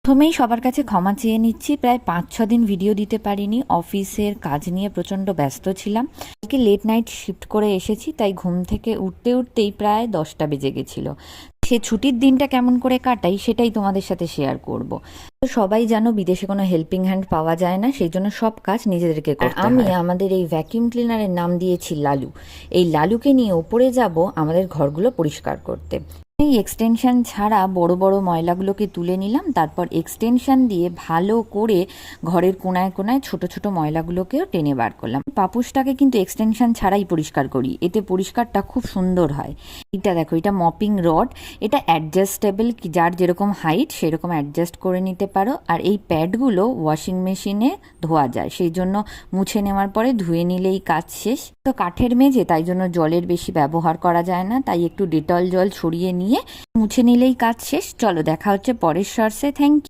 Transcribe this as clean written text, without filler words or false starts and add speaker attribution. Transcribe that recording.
Speaker 1: প্রথমেই সবার কাছে ক্ষমা চেয়ে নিচ্ছি, প্রায় ৫-৬ দিন ভিডিও দিতে পারিনি। অফিসের কাজ নিয়ে প্রচণ্ড ব্যস্ত ছিলাম। আজকে লেট নাইট শিফট করে এসেছি, তাই ঘুম থেকে উঠতেই প্রায় ১০টা বেজে গেছিলো। সে ছুটির দিনটা কেমন করে কাটাই সেটাই তোমাদের সাথে শেয়ার করব। তো সবাই জানো বিদেশে কোনো হেল্পিং হ্যান্ড পাওয়া যায় না, সেই জন্য সব কাজ নিজেদেরকে করতে হয়। আমি আমাদের এই ভ্যাকিউম ক্লিনারের নাম দিয়েছি লালু। এই লালুকে নিয়ে ওপরে যাব আমাদের ঘরগুলো পরিষ্কার করতে। এই এক্সটেনশন ছাড়া বড় বড় ময়লাগুলোকে তুলে নিলাম, তারপর এক্সটেনশন দিয়ে ভালো করে ঘরের কোনায় কোনায় ছোট ছোট ময়লাগুলোকেও টেনে বার করলাম। পাপোশটাকে কিন্তু এক্সটেনশন ছাড়াই পরিষ্কার করি, এতে পরিষ্কারটা খুব সুন্দর হয়। এটা দেখো, এটা মপিং রড, এটা অ্যাডজাস্টেবল, যার যেরকম হাইট সেরকম অ্যাডজাস্ট করে নিতে পারো। আর এই প্যাডগুলো ওয়াশিং মেশিনে ধোয়া যায়, সেই জন্য মুছে নেওয়ার পরে ধুয়ে নিলেই কাজ শেষ। তো কাঠের মেঝে, তাই জন্য জলের বেশি ব্যবহার করা যায় না, তাই একটু ডেটল জল ছড়িয়ে নিয়ে মুছে নিলেই কাজ শেষ। চলো দেখা হচ্ছে পরের শর্টসে। Thank you.